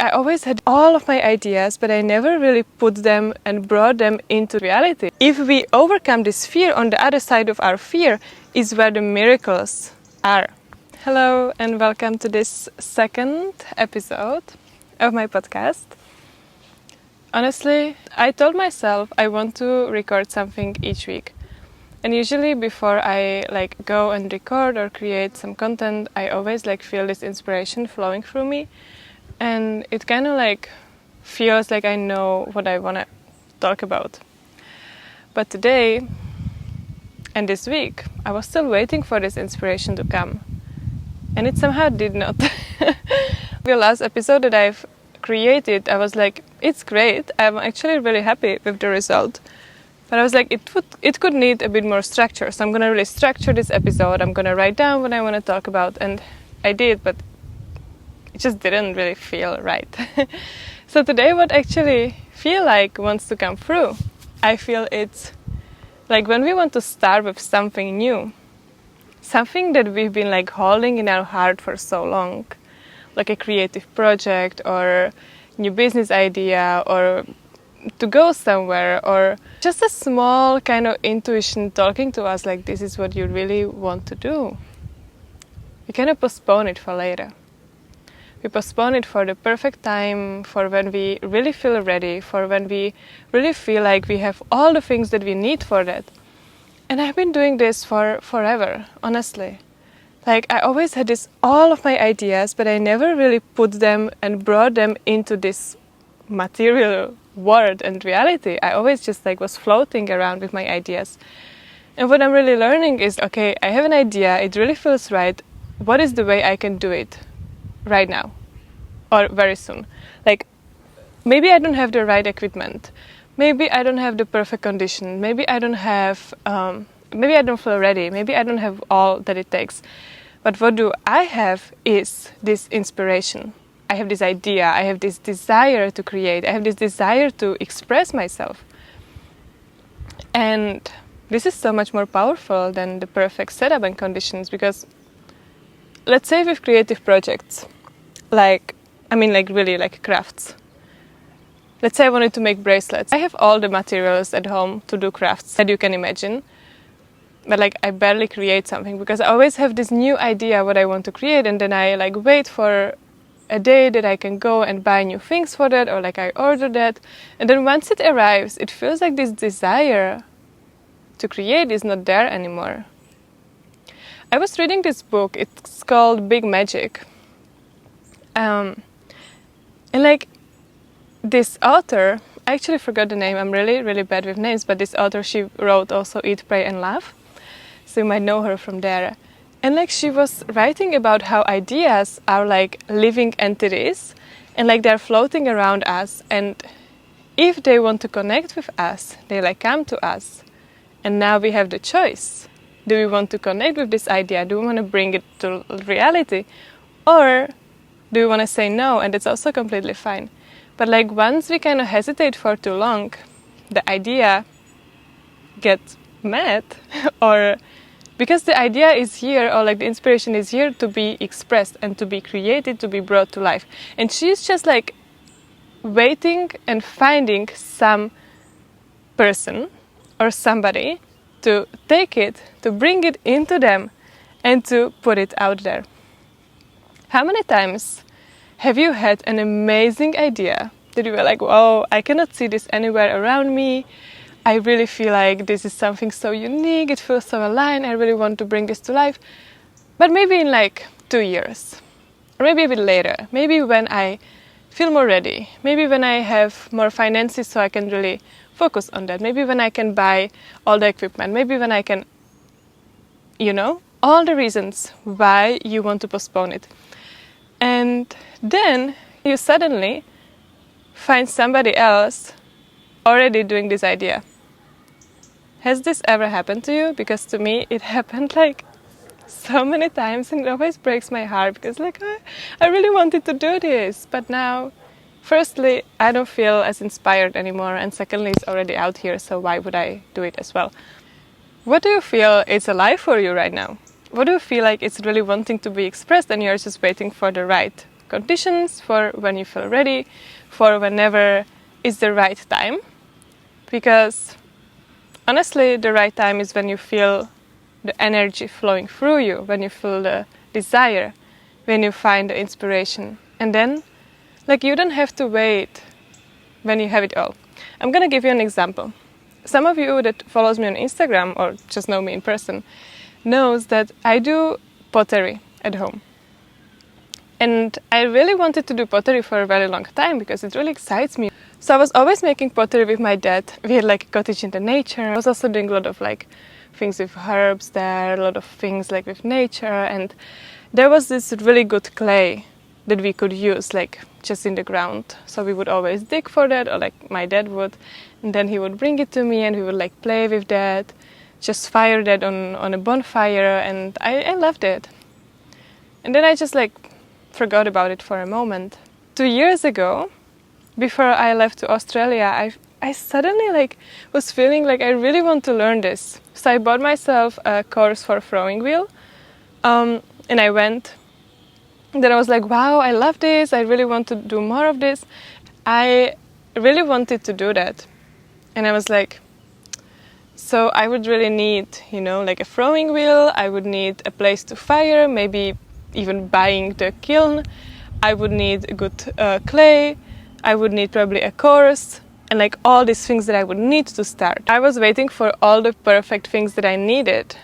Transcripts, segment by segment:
I always had all of my ideas, but I never really put them and brought them into reality. If we overcome this fear, on the other side of our fear is where the miracles are. Hello and welcome to this second episode of my podcast. Honestly, I told myself I want to record something each week. And usually before I go and record or create some content, I always feel this inspiration flowing through me. And it kind of feels like I know what I want to talk about. But today and this week, I was still waiting for this inspiration to come. And it somehow did not. The last episode that I've created, I was like, it's great. I'm actually really happy with the result. But I was like, it could need a bit more structure. So I'm going to really structure this episode. I'm going to write down what I want to talk about. And I did, but it just didn't really feel right. So today what actually feel like wants to come through. I feel it's like when we want to start with something new, something that we've been holding in our heart for so long, like a creative project or new business idea or to go somewhere, or just a small kind of intuition talking to us like this is what you really want to do. We kind of postpone it for later. We postpone it for the perfect time, for when we really feel ready, for when we really feel like we have all the things that we need for that. And I've been doing this for forever, honestly. I always had all of my ideas, but I never really put them and brought them into this material world and reality. I always just was floating around with my ideas. And what I'm really learning is, okay, I have an idea, it really feels right. What is the way I can do it right now or very soon? Maybe I don't have the right equipment. Maybe I don't have the perfect condition. Maybe I don't have, maybe I don't feel ready. Maybe I don't have all that it takes. But what do I have is this inspiration. I have this idea. I have this desire to create. I have this desire to express myself. And this is so much more powerful than the perfect setup and conditions, because let's say with creative projects, really crafts. Let's say I wanted to make bracelets. I have all the materials at home to do crafts that you can imagine. But I barely create something because I always have this new idea what I want to create, and then I wait for a day that I can go and buy new things for that, or I order that. And then once it arrives, it feels like this desire to create is not there anymore. I was reading this book, it's called Big Magic. And this author, I actually forgot the name, I'm really, really bad with names, but this author, she wrote also Eat, Pray and Love. So you might know her from there. And she was writing about how ideas are living entities, and they're floating around us. And if they want to connect with us, they come to us. And now we have the choice. Do we want to connect with this idea? Do we want to bring it to reality? Or do we want to say no? And it's also completely fine. But once we kind of hesitate for too long, the idea gets mad, or because the idea is here, or the inspiration is here to be expressed and to be created, to be brought to life. And she's just waiting and finding some person or somebody to take it, to bring it into them and to put it out there. How many times have you had an amazing idea that you were whoa, I cannot see this anywhere around me. I really feel like this is something so unique, it feels so aligned, I really want to bring this to life. But maybe in 2 years, or maybe a bit later, maybe when I feel more ready, maybe when I have more finances so I can really focus on that, maybe when I can buy all the equipment, maybe when I can, all the reasons why you want to postpone it. And then you suddenly find somebody else already doing this idea. Has this ever happened to you? Because to me it happened so many times, and it always breaks my heart because I really wanted to do this, but now firstly I don't feel as inspired anymore, and secondly it's already out here, so why would I do it as well? What do you feel is alive for you right now? What do you feel like it's really wanting to be expressed and you're just waiting for the right conditions, for when you feel ready, for whenever is the right time. Because honestly, the right time is when you feel the energy flowing through you, when you feel the desire, when you find the inspiration. And then, like, you don't have to wait when you have it all. I'm gonna give you an example. Some of you that follows me on Instagram or just know me in person knows that I do pottery at home. And I really wanted to do pottery for a very long time because it really excites me. So I was always making pottery with my dad. We had like a cottage in the nature. I was also doing a lot of like things with herbs there, a lot of things like with nature. And there was this really good clay that we could use like just in the ground. So we would always dig for that, or like my dad would. And then he would bring it to me and we would like play with that, just fire that on a bonfire. And I loved it. And then I just like forgot about it for a moment. 2 years ago, before I left to Australia, I suddenly like was feeling like I really want to learn this. So I bought myself a course for throwing wheel, and I went. Then I was like, wow, I love this. I really want to do more of this. I really wanted to do that. And I was like, so I would really need, like a throwing wheel. I would need a place to fire, maybe even buying the kiln. I would need good clay. I would need probably a course and like all these things that I would need to start. I was waiting for all the perfect things that I needed.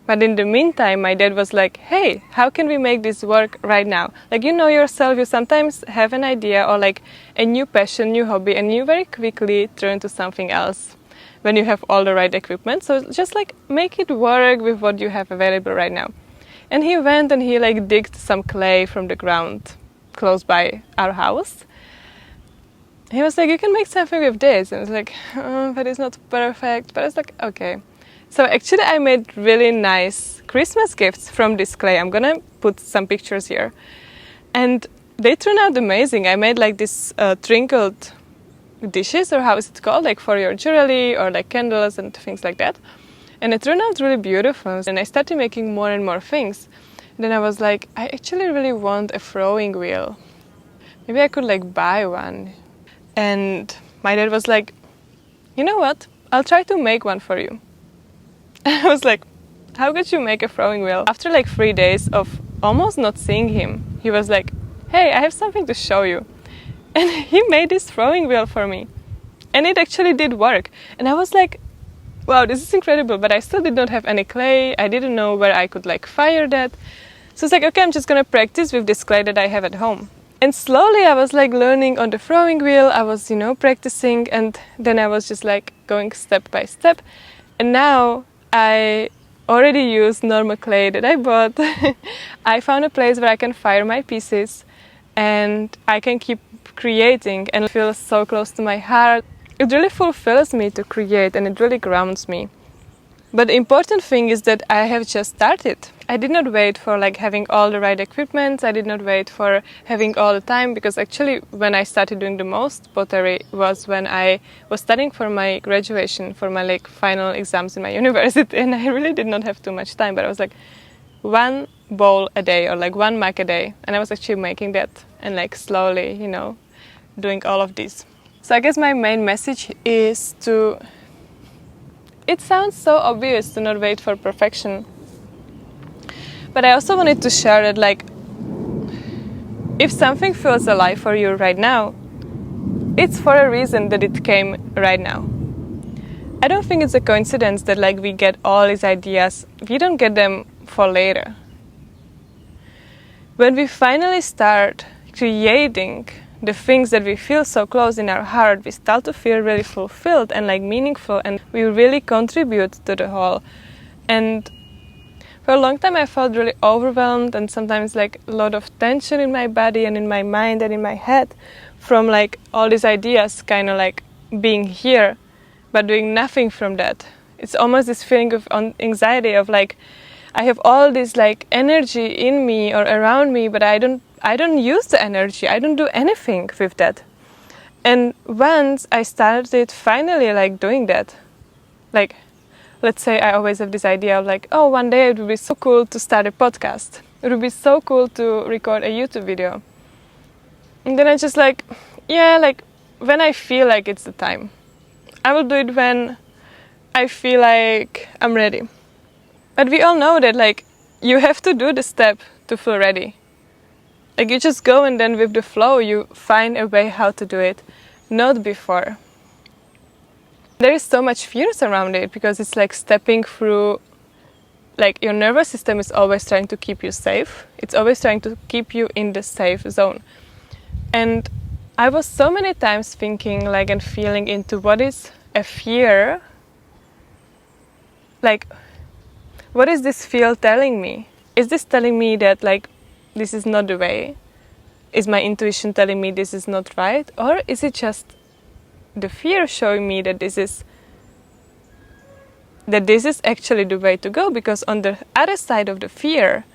But in the meantime, my dad was like, hey, how can we make this work right now? Like, you know yourself, you sometimes have an idea or like a new passion, new hobby, and you very quickly turn to something else when you have all the right equipment. So just like make it work with what you have available right now. And he went and he like digged some clay from the ground close by our house. He was like, you can make something with this. And I was like, but it's not perfect. But I was like, okay. So actually I made really nice Christmas gifts from this clay. I'm gonna put some pictures here. And they turned out amazing. I made like this trinkled dishes, or how is it called? Like for your jewelry or like candles and things like that. And it turned out really beautiful. And I started making more and more things. Then I was like, I actually really want a throwing wheel. Maybe I could like buy one. And my dad was like, you know what? I'll try to make one for you. I was like, how could you make a throwing wheel? After like 3 days of almost not seeing him, he was like, hey, I have something to show you. And he made this throwing wheel for me. And it actually did work. And I was like, wow, this is incredible. But I still did not have any clay. I didn't know where I could like fire that. So it's like, okay, I'm just going to practice with this clay that I have at home. And slowly I was like learning on the throwing wheel. I was, practicing. And then I was just like going step by step. And now I already use normal clay that I bought. I found a place where I can fire my pieces and I can keep creating and feel so close to my heart. It really fulfills me to create and it really grounds me. But the important thing is that I have just started. I did not wait for like having all the right equipment. I did not wait for having all the time, because actually when I started doing the most pottery was when I was studying for my graduation, for my like final exams in my university, and I really did not have too much time. But I was like one bowl a day or like one mug a day, and I was actually making that and like slowly, doing all of this. So I guess my main message is to... It sounds so obvious to not wait for perfection. But I also wanted to share that, like, if something feels alive for you right now, it's for a reason that it came right now. I don't think it's a coincidence that, like, we get all these ideas. We don't get them for later. When we finally start creating the things that we feel so close in our heart, we start to feel really fulfilled and like meaningful, and we really contribute to the whole. And for a long time I felt really overwhelmed and sometimes like a lot of tension in my body and in my mind and in my head from like all these ideas kind of like being here but doing nothing from that. It's almost this feeling of anxiety of like I have all this like energy in me or around me, but I don't use the energy. I don't do anything with that. And once I started finally like doing that, like, let's say I always have this idea of like, oh, one day it would be so cool to start a podcast. It would be so cool to record a YouTube video. And then I just like, yeah, like when I feel like it's the time. I will do it when I feel like I'm ready. But we all know that like you have to do the step to feel ready. Like you just go and then with the flow you find a way how to do it, not before. There is so much fears around it because it's like stepping through, like your nervous system is always trying to keep you safe. It's always trying to keep you in the safe zone. And I was so many times thinking like and feeling into what is a fear. Like, what is this feel telling me? Is this telling me that like this is not the way? Is my intuition telling me this is not right? Or is it just the fear showing me that this is actually the way to go? Because on the other side of the fear,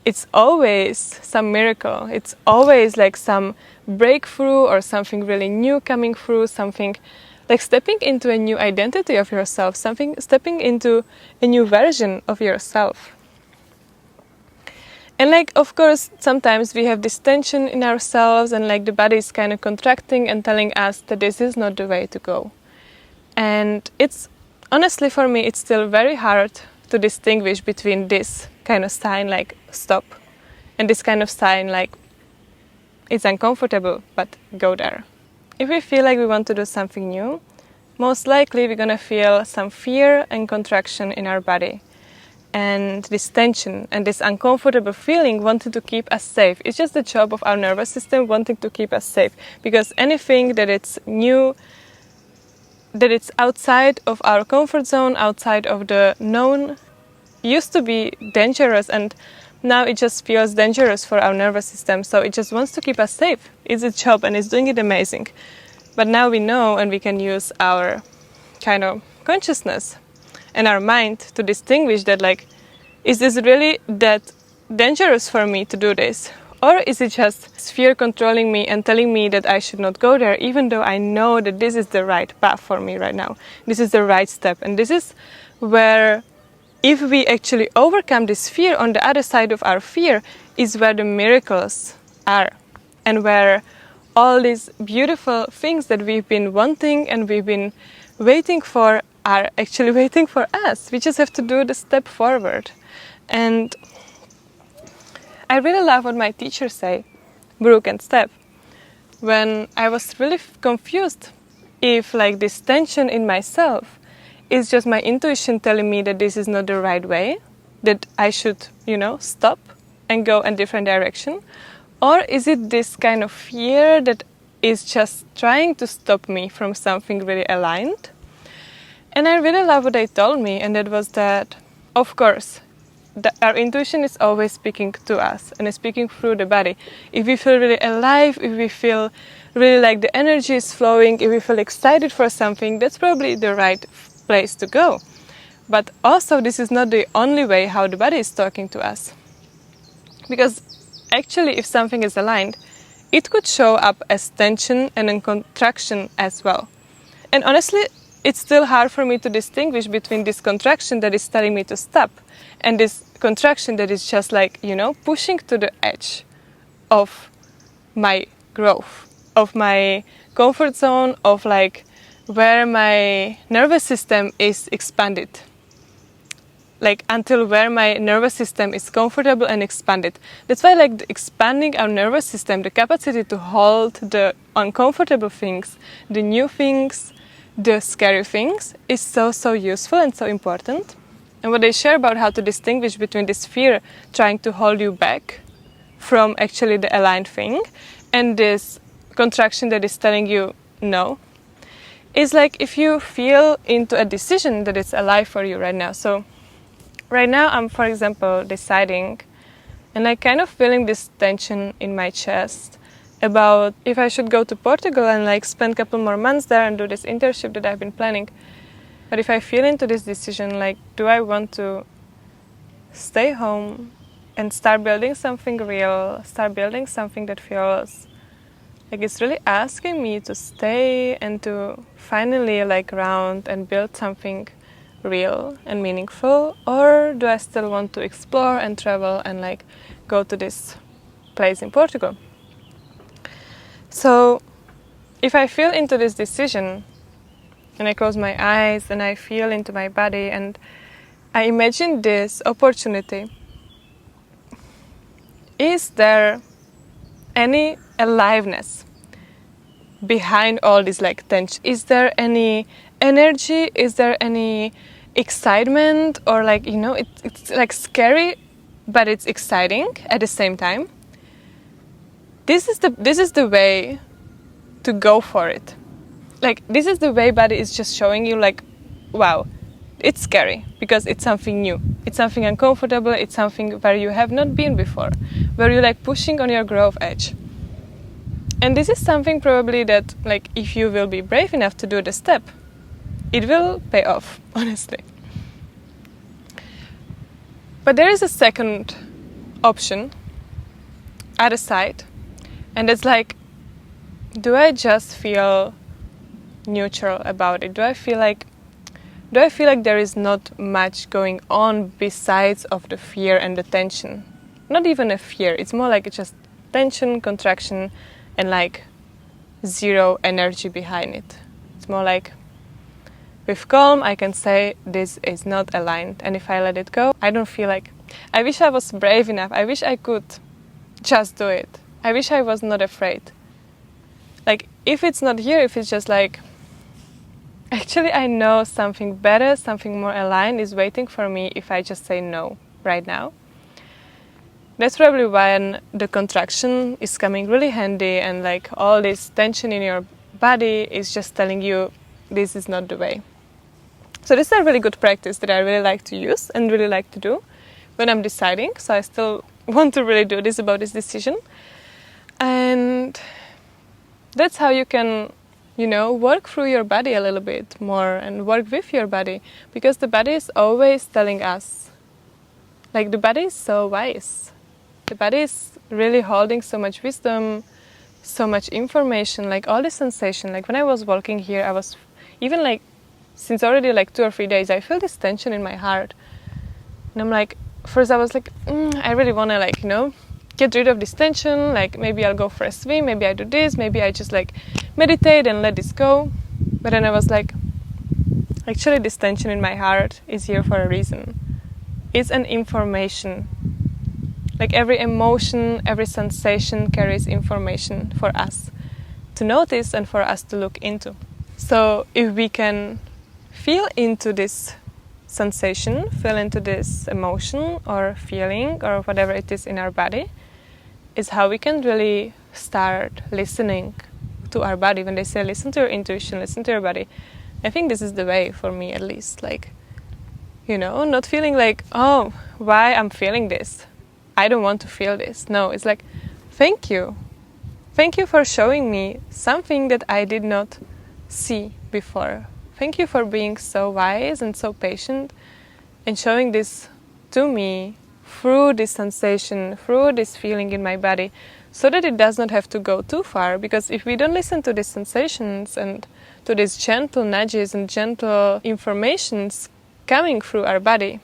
it's always some miracle. It's always like some breakthrough or something really new coming through, something like stepping into a new identity of yourself, stepping into a new version of yourself. And like, of course, sometimes we have this tension in ourselves and like the body is kind of contracting and telling us that this is not the way to go. And it's, honestly for me, it's still very hard to distinguish between this kind of sign like stop and this kind of sign like it's uncomfortable, but go there. If we feel like we want to do something new, most likely we're gonna feel some fear and contraction in our body. And this tension and this uncomfortable feeling wanting to keep us safe. It's just the job of our nervous system wanting to keep us safe. Because anything that it's new, that it's outside of our comfort zone, outside of the known, used to be dangerous, and now it just feels dangerous for our nervous system. So it just wants to keep us safe. It's its job and it's doing it amazing. But now we know and we can use our kind of consciousness and our mind to distinguish that, like, is this really that dangerous for me to do this? Or is it just fear controlling me and telling me that I should not go there, even though I know that this is the right path for me right now? This is the right step. And this is where, if we actually overcome this fear, on the other side of our fear is where the miracles are. And where all these beautiful things that we've been wanting and we've been waiting for are actually waiting for us. We just have to do the step forward. And I really love what my teachers say, Brooke and Steph, when I was really confused if like this tension in myself is just my intuition telling me that this is not the right way, that I should, stop and go in a different direction, or is it this kind of fear that is just trying to stop me from something really aligned? And I really love what they told me, and that was that, of course, our intuition is always speaking to us and is speaking through the body. If we feel really alive, if we feel really like the energy is flowing, if we feel excited for something, that's probably the right place to go. But also, this is not the only way how the body is talking to us. Because actually, if something is aligned, it could show up as tension and in contraction as well. And honestly, it's still hard for me to distinguish between this contraction that is telling me to stop and this contraction that is just like, pushing to the edge of my growth, of my comfort zone, of like where my nervous system is expanded. Like until where my nervous system is comfortable and expanded. That's why like expanding our nervous system, the capacity to hold the uncomfortable things, the new things, the scary things is so useful and so important. And what they share about how to distinguish between this fear trying to hold you back from actually the aligned thing and this contraction that is telling you no, is like if you feel into a decision that is alive for you right now. So right now I'm, for example, deciding and like kind of feeling this tension in my chest about if I should go to Portugal and like spend a couple more months there and do this internship that I've been planning. But if I feel into this decision, like, do I want to stay home and start building something real, start building something that feels like it's really asking me to stay and to finally like ground and build something real and meaningful? Or do I still want to explore and travel and like go to this place in Portugal? So if I feel into this decision and I close my eyes and I feel into my body and I imagine this opportunity, is there any aliveness behind all this like tension? Is there any energy? Is there any excitement? Or like, you know, it's like scary, but it's exciting at the same time. This is the way to go for it. Like, this is the way body is just showing you like, wow, it's scary because it's something new. It's something uncomfortable. It's something where you have not been before, where you're like pushing on your growth edge. And this is something probably that, like, if you will be brave enough to do the step, it will pay off, honestly. But there is a second option, other side, and it's like, do I just feel neutral about it? Do I feel like there is not much going on besides of the fear and the tension? Not even a fear, it's more like it's just tension, contraction, and like zero energy behind it. It's more like, with calm, I can say this is not aligned, and if I let it go, I don't feel like... I wish I was brave enough. I wish I could just do it. I wish I was not afraid. Like, if it's not here, if it's just like, actually I know something better, something more aligned is waiting for me if I just say no right now. That's probably when the contraction is coming really handy, and like all this tension in your body is just telling you this is not the way. So this is a really good practice that I really like to use and really like to do when I'm deciding. So I still want to really do this about this decision. And that's how you can, you know, work through your body a little bit more and work with your body. Because the body is always telling us, like, the body is so wise. The body is really holding so much wisdom, so much information, like all this sensation. Like when I was walking here, I was even like, since already like 2 or 3 days, I feel this tension in my heart. And I'm like, first I was like, I really want to like, you know, get rid of this tension. Like maybe I'll go for a swim, maybe I do this, maybe I just like meditate and let this go. But then I was like, actually this tension in my heart is here for a reason. It's an information. Like every emotion, every sensation carries information for us to notice and for us to look into. So if we can feel into this sensation, feel into this emotion or feeling or whatever it is in our body, is how we can really start listening to our body. When they say listen to your intuition, listen to your body, I think this is the way for me at least. Like, you know, not feeling like, oh, why I'm feeling this? I don't want to feel this. No, it's like, thank you. Thank you for showing me something that I did not see before. Thank you for being so wise and so patient and showing this to me through this sensation, through this feeling in my body, so that it does not have to go too far. Because if we don't listen to these sensations and to these gentle nudges and gentle informations coming through our body,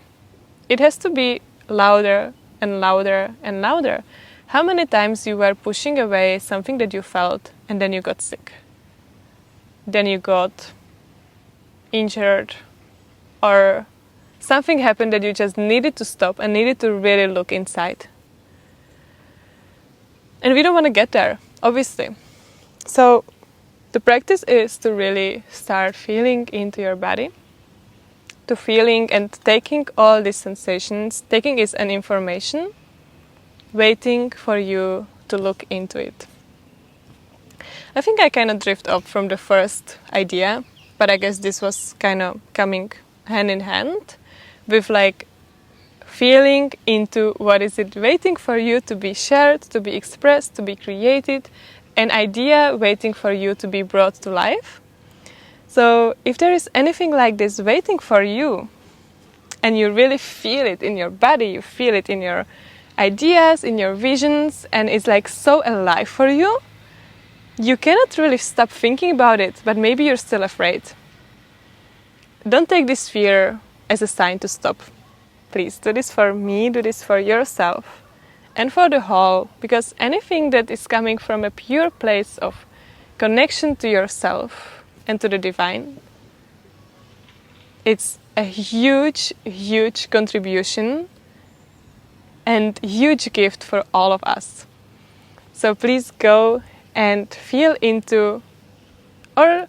it has to be louder and louder and louder. How many times you were pushing away something that you felt and then you got sick? Then you got injured, or something happened that you just needed to stop and needed to really look inside. And we don't want to get there, obviously. So the practice is to really start feeling into your body, to feeling and taking all these sensations, taking it as an information, waiting for you to look into it. I think I kind of drift up from the first idea, but I guess this was kind of coming hand in hand with like feeling into what is it waiting for you to be shared, to be expressed, to be created, an idea waiting for you to be brought to life. So if there is anything like this waiting for you, and you really feel it in your body, you feel it in your ideas, in your visions, and it's like so alive for you, you cannot really stop thinking about it, but maybe you're still afraid. Don't take this fear as a sign to stop. Please do this for me, do this for yourself, and for the whole, because anything that is coming from a pure place of connection to yourself and to the divine, it's a huge, huge contribution and huge gift for all of us. So please go and feel into, or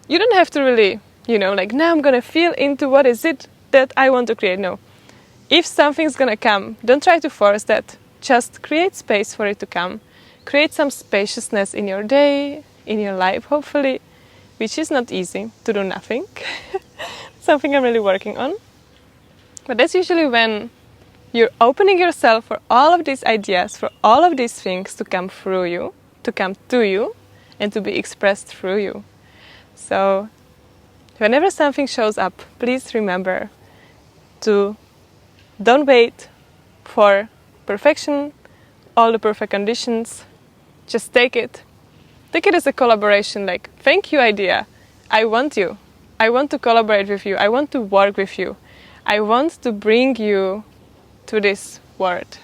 you don't have to really, like now I'm gonna feel into what is it that I want to create. No. If something's gonna come, don't try to force that. Just create space for it to come. Create some spaciousness in your day, in your life, hopefully, which is not easy to do nothing. Something I'm really working on. But that's usually when you're opening yourself for all of these ideas, for all of these things to come through you, to come to you, and to be expressed through you. So, whenever something shows up, please remember to don't wait for perfection, all the perfect conditions. Just take it. Take it as a collaboration, like, thank you, idea. I want you. I want to collaborate with you. I want to work with you. I want to bring you to this world.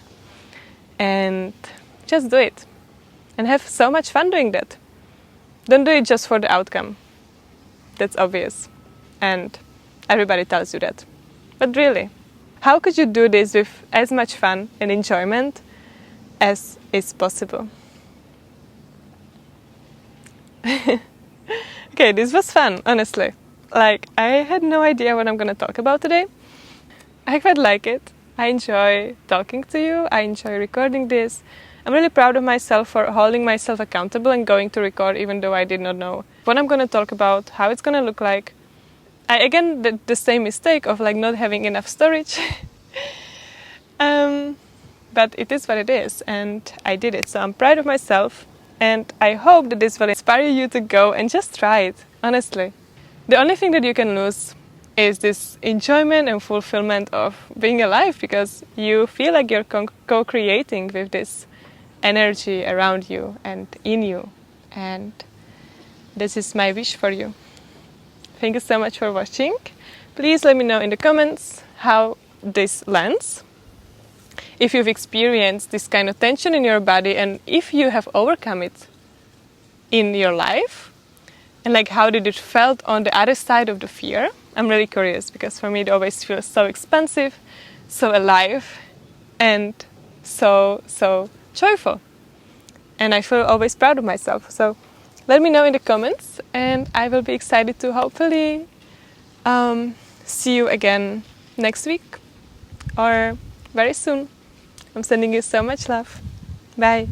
And just do it. And have so much fun doing that. Don't do it just for the outcome. That's obvious. And everybody tells you that. But really, how could you do this with as much fun and enjoyment as is possible? Okay, this was fun, honestly. Like, I had no idea what I'm going to talk about today. I quite like it. I enjoy talking to you. I enjoy recording this. I'm really proud of myself for holding myself accountable and going to record even though I did not know what I'm going to talk about, how it's going to look like. I again did the same mistake of like not having enough storage. But it is what it is, and I did it. So I'm proud of myself, and I hope that this will inspire you to go and just try it, honestly. The only thing that you can lose is this enjoyment and fulfillment of being alive, because you feel like you're co-creating with this energy around you and in you. And this is my wish for you. Thank you so much for watching. Please let me know in the comments how this lands. If you've experienced this kind of tension in your body and if you have overcome it in your life. And like how did it felt on the other side of the fear? I'm really curious because for me it always feels so expansive, so alive and so joyful. And I feel always proud of myself. So let me know in the comments and I will be excited to hopefully see you again next week or very soon. I'm sending you so much love. Bye.